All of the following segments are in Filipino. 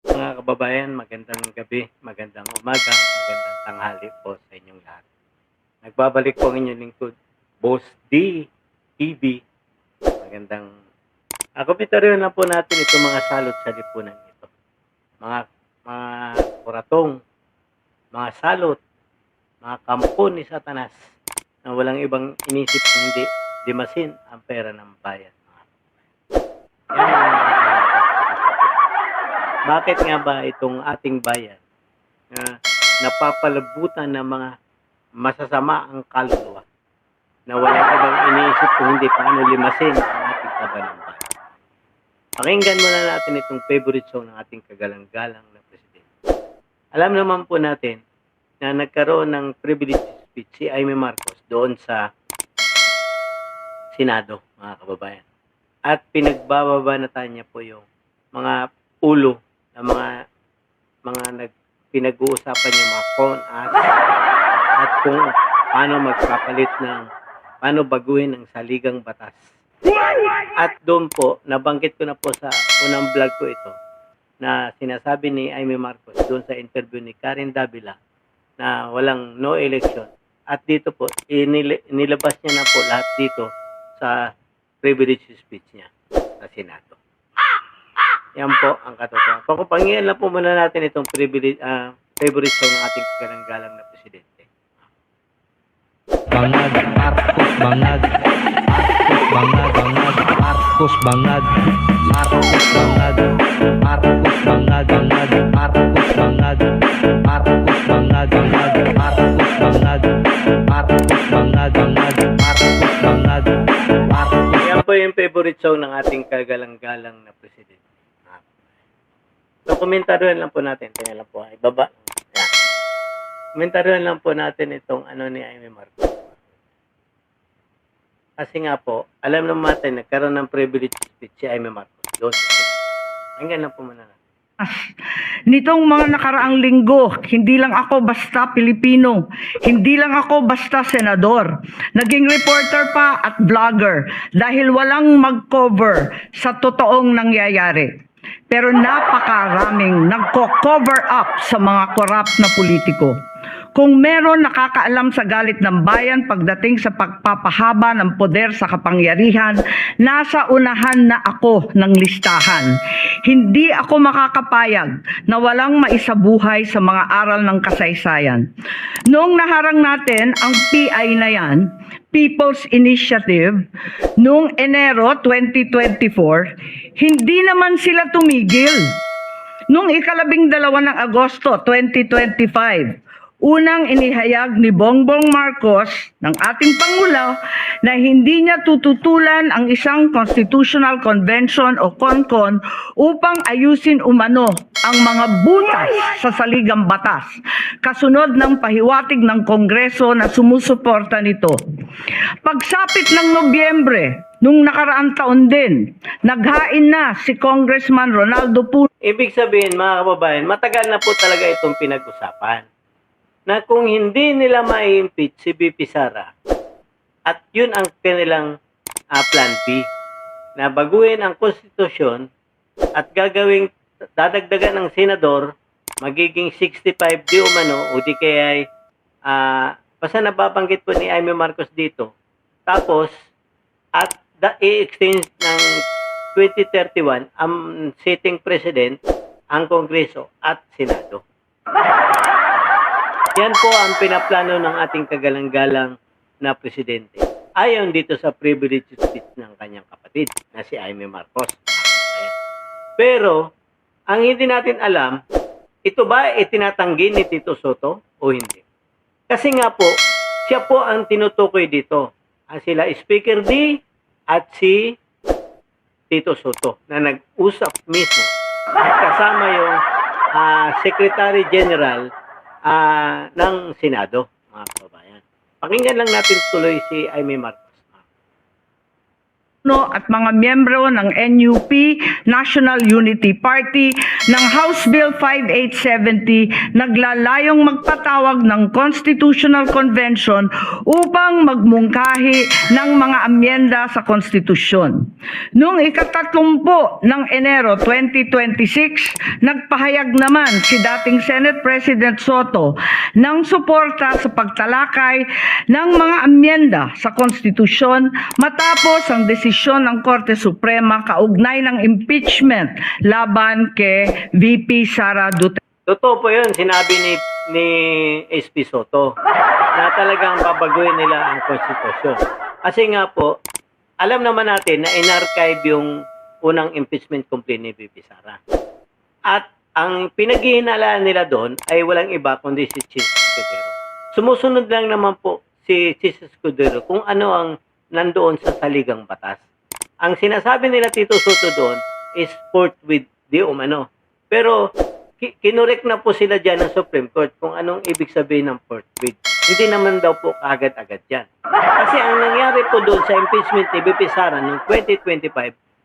Mga kababayan, magandang gabi, magandang umaga, magandang tanghali po sa inyong lahat. Nagbabalik po ang inyong lingkod, Boss D TV. Magandang kommentaryo na po natin itong mga salot sa lipunan ito. Mga kuratong, mga salot, mga kampo ni Satanas na walang ibang inisip kundi limasin ang pera ng bayan. Yan ang bakit nga ba itong ating bayan na napapalabutan ng mga masasama ang kaluluwa na walang ibang iniisip kung hindi paano limasin ang ating tabanang bayan? Pakinggan muna natin itong favorite song ng ating kagalang-galang na presidente. Alam naman po natin na nagkaroon ng privilege speech si Aimee Marcos doon sa Senado, mga kababayan. At pinagbababanatan niya po yung mga ulo na pinag-uusapan yung mga con-ass at kung paano magpapalit paano baguhin ang saligang batas. At doon po, nabanggit ko na po sa unang vlog ko ito, na sinasabi ni Aimee Marcos doon sa interview ni Karen Davila na walang no election. At dito po, inilabas niya na po lahat dito sa privilege speech niya sa Senado. Yan po ang katotohanan. Pakupangyan lang po muna natin itong favorite song ng ating kagalang-galang na presidente. Bangag, Marcos bangag, Marcos bangag, Marcos bangag, Marcos bangag, Marcos bangag, Marcos bangag, Marcos bangag, Marcos bangag, Marcos bangag, Marcos. Yan po yung favorite song ng ating kagalang-galang na presidente. So, komentaryohan lang po natin. Tingnan lang po. Ibaba. Yan. Komentaryohan lang po natin itong ni Aimee Marcos. Kasi nga po, alam naman natin, nagkaroon ng privilege speech si Aimee Marcos. Doon sa Senado. Hanggang lang po muna natin. Nitong mga nakaraang linggo, hindi lang ako basta Pilipino, hindi lang ako basta senador, naging reporter pa at vlogger dahil walang mag-cover sa totoong nangyayari. Pero napakaraming nagko-cover up sa mga corrupt na politiko. Kung meron nakakaalam sa galit ng bayan pagdating sa pagpapahaba ng poder sa kapangyarihan, nasa unahan na ako ng listahan. Hindi ako makakapayag na walang maisabuhay sa mga aral ng kasaysayan. Noong naharang natin ang PI na yan, People's Initiative, noong Enero 2024, hindi naman sila tumigil. Noong ika-12 ng Agosto 2025, unang inihayag ni Bongbong Marcos ng ating Pangulo na hindi niya tututulan ang isang constitutional convention o CONCON upang ayusin umano ang mga butas sa saligang batas, kasunod ng pahiwatig ng Kongreso na sumusuporta nito. Pagsapit ng Nobyembre, nung nakaraang taon din, naghain na si Congressman Ronaldo Puno. Ibig sabihin, mga kababayan, matagal na po talaga itong pinag-usapan na kung hindi nila ma-impeach si BP Sara at yun ang kanilang plan B na baguhin ang konstitusyon at dadagdagan ng senador magiging 65 di umano o di kaya basta nababanggit po ni Aimee Marcos dito, tapos at i-extend ng 2031 ang sitting president, ang Kongreso at Senado. Yan po ang pinaplano ng ating kagalang-galang na presidente. Ayon dito sa privilege speech ng kanyang kapatid na si Aimee Marcos. Pero, ang hindi natin alam, ito ba itinatanggi ni Tito Soto o hindi? Kasi nga po, siya po ang tinutukoy dito. Ang sila Speaker D at si Tito Soto na nag-usap mismo at kasama yung Secretary General ng Senado, mga kababayan. Pakinggan lang natin tuloy si Aimee Marcos. at mga miyembro ng NUP, National Unity Party, ng House Bill 5870 naglalayong magpatawag ng Constitutional Convention upang magmungkahi ng mga amyenda sa konstitusyon. Noong ika-30 ng Enero 2026, nagpahayag naman si dating Senate President Soto ng suporta sa pagtalakay ng mga amyenda sa konstitusyon matapos ang desisyon ng Korte Suprema kaugnay ng impeachment laban kay VP Sara Duterte. Totoo po yun, sinabi ni SP Soto na talagang babaguhin nila ang konstitusyon. Kasi nga po, alam naman natin na in-archive yung unang impeachment complaint ni VP Sara. At ang pinaghihinala nila doon ay walang iba kundi si Chis Escudero. Sumusunod lang naman po si Chis Escudero kung ano ang nandoon sa saligang batas. Ang sinasabi nila Tito Soto doon is forthwith di umano. Pero kinorek na po sila dyan ng Supreme Court kung anong ibig sabihin ng forthwith. Hindi naman daw po kaagad-agad yan. Kasi ang nangyari po doon sa impeachment ni VP Sara noong 2025,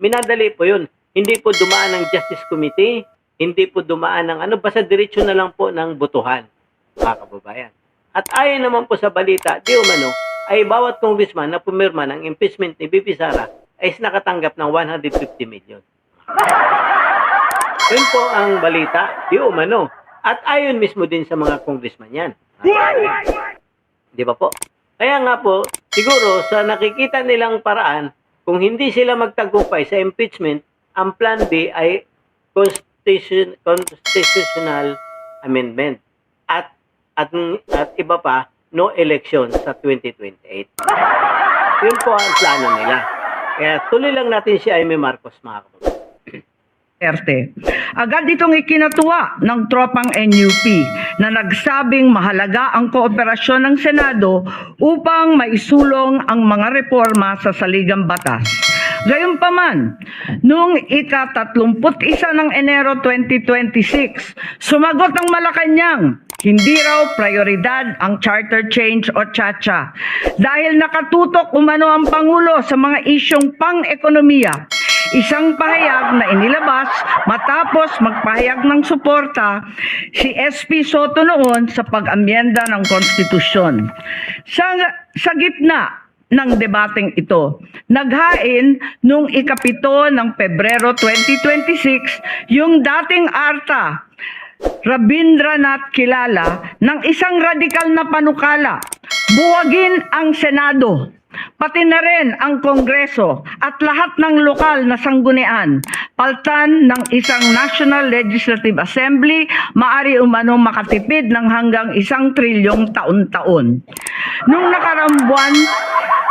minadali po yun. Hindi po dumaan ng Justice Committee, hindi po dumaan ng basta diretsyo na lang po ng botohan, mga kababayan. At ayon naman po sa balita, di umano, ay bawat congressman na pumirma ng impeachment ni VP Sara ay nakatanggap ng 150 million. Yun po ang balita, di umano. At ayon mismo din sa mga congressman yan. Di ba po? Kaya nga po, siguro sa nakikita nilang paraan, kung hindi sila magtagumpay sa impeachment, ang plan B ay constitutional amendment. At iba pa, no election sa 2028. Yun po ang plano nila. Kaya tuloy lang natin si Amy Marcos, mga kapatid. Agad itong ikinatuwa ng tropang NUP na nagsabing mahalaga ang kooperasyon ng Senado upang maisulong ang mga reforma sa saligang batas. Gayunpaman, noong ika-31 ng Enero 2026, sumagot ang Malacanang, hindi raw prioridad ang charter change o CHA-CHA dahil nakatutok umano ang Pangulo sa mga isyong pang-ekonomiya. Isang pahayag na inilabas matapos magpahayag ng suporta si SP Soto noon sa pag-amyenda ng konstitusyon. Sa gitna ng debateng ito, naghain noong ika-7 ng Pebrero 2026 yung dating ARTA Rabindranath Kilala ng isang radikal na panukala, buwagin ang Senado, pati na rin ang Kongreso at lahat ng lokal na sanggunian, paltan ng isang National Legislative Assembly, maari umano makatipid ng hanggang 1 trilyong taon-taon. Nung nakaraang buwan,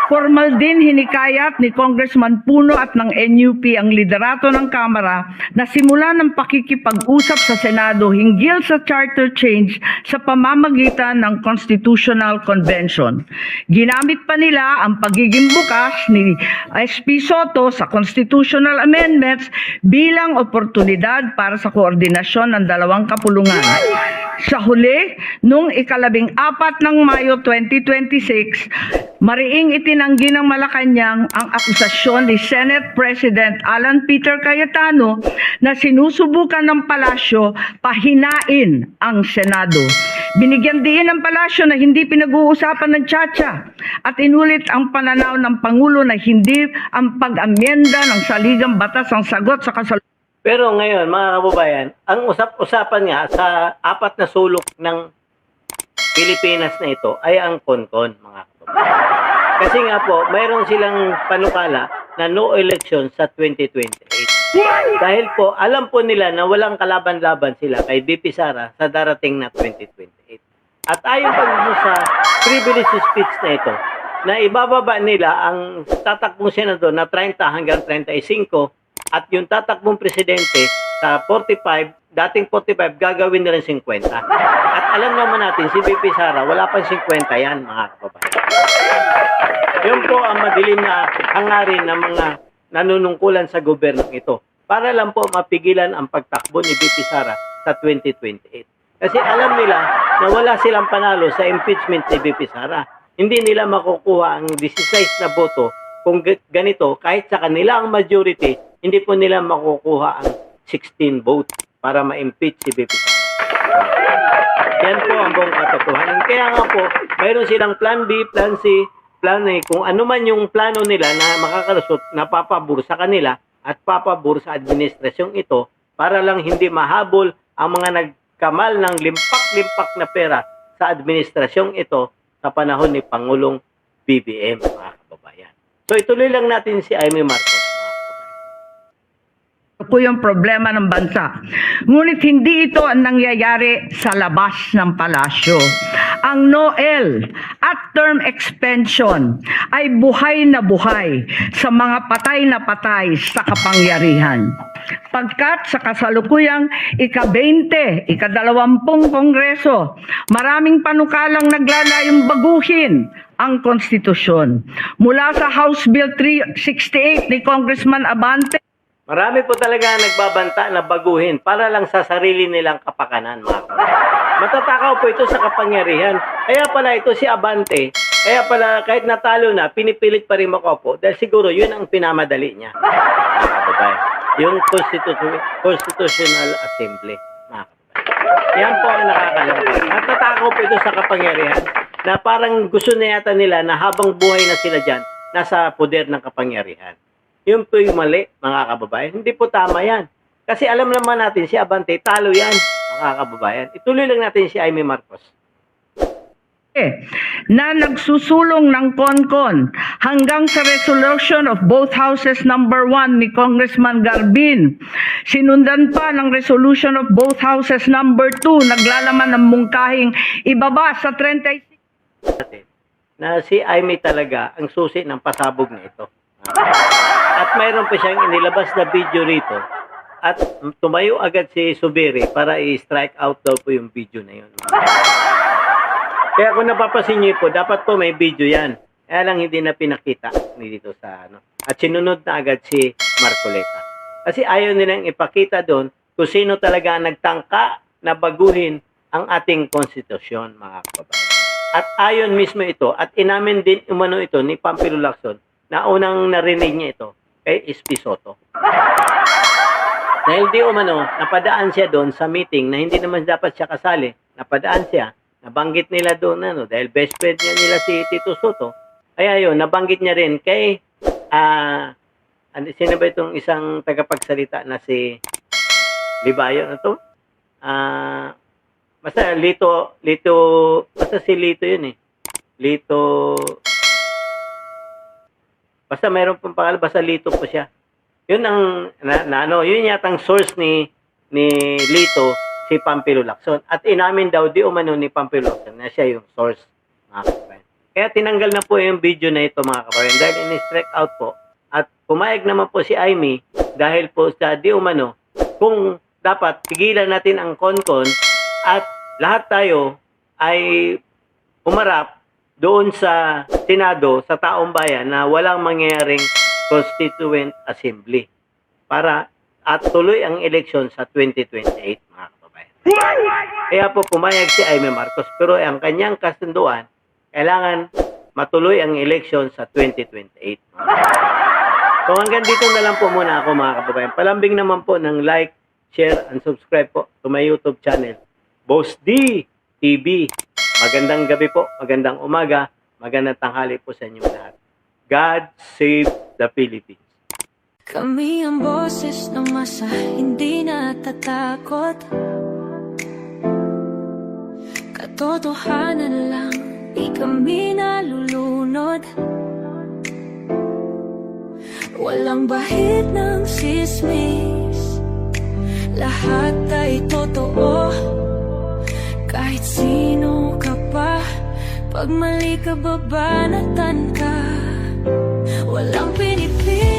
formal din hinikayat ni Congressman Puno at ng NUP ang liderato ng Kamara na simulan ng pakikipag-usap sa Senado hinggil sa charter change sa pamamagitan ng Constitutional Convention. Ginamit pa nila ang pagiging bukas ni SP Soto sa constitutional amendments bilang oportunidad para sa koordinasyon ng dalawang kapulungan. Sa huli, noong ika-14 ng Mayo 2026, mariing itinanggi ng Malacanang ang akusasyon ni Senate President Alan Peter Cayetano na sinusubukan ng palasyo pahinain ang Senado. Binigyan din ng palasyo na hindi pinag-uusapan ng CHA-CHA at inulit ang pananaw ng Pangulo na hindi ang pag-amyenda ng saligang batas ang sagot sa kasalukuyan. Pero ngayon, mga kababayan, ang usap-usapan nga sa 4 na sulok ng Pilipinas na ito ay ang CONCON, mga kababayan. Kasi nga po, mayroon silang panukala na no election sa 2028. Dahil po, alam po nila na walang kalaban-laban sila kay VP Sara sa darating na 2028. At ayon pa sa privilege speech na ito, na ibababa nila ang tatakbong senador na 30 hanggang 35 at yung tatakbong presidente sa 45, dating 45, gagawin na rin 50. At alam naman natin, si VP Sara, wala pang 50 yan, mga kababayan. Yun po ang madilim na hangarin ng mga nanunungkulan sa gobyernong ito para lang po mapigilan ang pagtakbo ni VP Sara sa 2028. Kasi alam nila na wala silang panalo sa impeachment ni VP Sara. Hindi nila makukuha ang 16 na boto kung ganito, kahit sa kanila ang majority, hindi po nila makukuha ang 16 votes para ma-impeach si BP Sara. Yan po ang buong katotohanan. Kaya nga po, mayroon silang plan B, plan C, plan A. Kung ano man yung plano nila na makakalusot, napapabor sa kanila at papabor sa administrasyong ito para lang hindi mahabol ang mga nagkamal ng limpak-limpak na pera sa administrasyong ito sa panahon ni Pangulong BBM, mga kababayan. So ituloy lang natin si Amy Marcos, mga kababayan. Ito po yung problema ng bansa. Ngunit hindi ito ang nangyayari sa labas ng palasyo. Ang NOEL at term extension ay buhay na buhay sa mga patay na patay sa kapangyarihan. Pagkat sa kasalukuyang ika-20, ika-20 Kongreso, maraming panukalang naglalayong baguhin ang konstitusyon. Mula sa House Bill 368 ni Congressman Abante, Marami po talaga nagbabanta na baguhin para lang sa sarili nilang kapakanan, mga kababayan. Matatakaw po ito sa kapangyarihan. Kaya pala ito si Abante, kaya pala kahit natalo na, pinipilit pa rin makaupo dahil siguro yun ang pinamadali niya, mga kababayan. Yung Constitutional Assembly, mga kababayan. Yan po ang nakakalungkot. Matatakaw po ito sa kapangyarihan na parang gusto na yata nila na habang buhay na sila dyan, nasa poder ng kapangyarihan. Yun po yung mali, mga kababayan. Hindi po tama yan. Kasi alam naman natin si Abante, talo yan, mga kababayan. Ituloy lang natin si Amy Marcos. na nagsusulong ng CONCON hanggang sa resolution of both houses number 1 ni Congressman Garbin. Sinundan pa ng resolution of both houses number 2, naglalaman ng mungkahing ibaba sa 36. Na si Amy talaga ang susi ng pasabog na ito. At mayroon pa siyang inilabas na video rito. At tumayo agad si Subiri para i-strike out daw po yung video na yun. Kaya kung napapasin niyo po, dapat po may video yan. Kaya lang hindi na pinakita dito sa ano. At sinunod na agad si Marcoleta. Kasi ayaw nilang ipakita doon kung sino talaga nagtangka na baguhin ang ating konstitusyon, mga kababayan. At ayon mismo ito, at inamin din umano ito ni Pampilo Lacson na unang narinig niya ito kay SP Soto. Dahil di umano, napadaan siya doon sa meeting na hindi naman dapat siya kasali. Napadaan siya, nabanggit nila doon dahil best friend niya nila si Tito Soto. Kaya yun, nabanggit niya rin kay sino ba itong isang tagapagsalita na si Libayo na to? Basta Lito, basta si Lito yun eh. Lito, basta mayroon pong pangalan, basta Lito po siya. Yun ang, yun yatang source ni Lito, si Pampilo Lacson. At inamin daw di umano ni Pampilo Lacson na siya yung source, mga kabayan. Kaya tinanggal na po yung video na ito, mga kabayan, dahil in-strike out po. At pumayag naman po si Amy dahil po sa di umano, kung dapat pigilan natin ang CONCON at lahat tayo ay umarap doon sa Senado, sa taong bayan na walang mangyayaring Constituent Assembly para at tuloy ang eleksyon sa 2028, mga kababayan. Kaya po pumayag si Amy Marcos, pero ang kanyang kasunduan, kailangan matuloy ang eleksyon sa 2028. So hanggang dito na lang po muna ako, mga kababayan. Palambing naman po ng like, share, and subscribe po to my YouTube channel, Boss D TV. Magandang gabi po, magandang umaga, magandang tanghali po sa inyong lahat. God save the Philippines. Kami ang boses ng masa, hindi natatakot. Katotohanan lang, di kami nalulunod. Walang bahid ng sismis, lahat ay totoo. Kahit sino ka pa, pag mali ka babanatan ka. Walang pinipili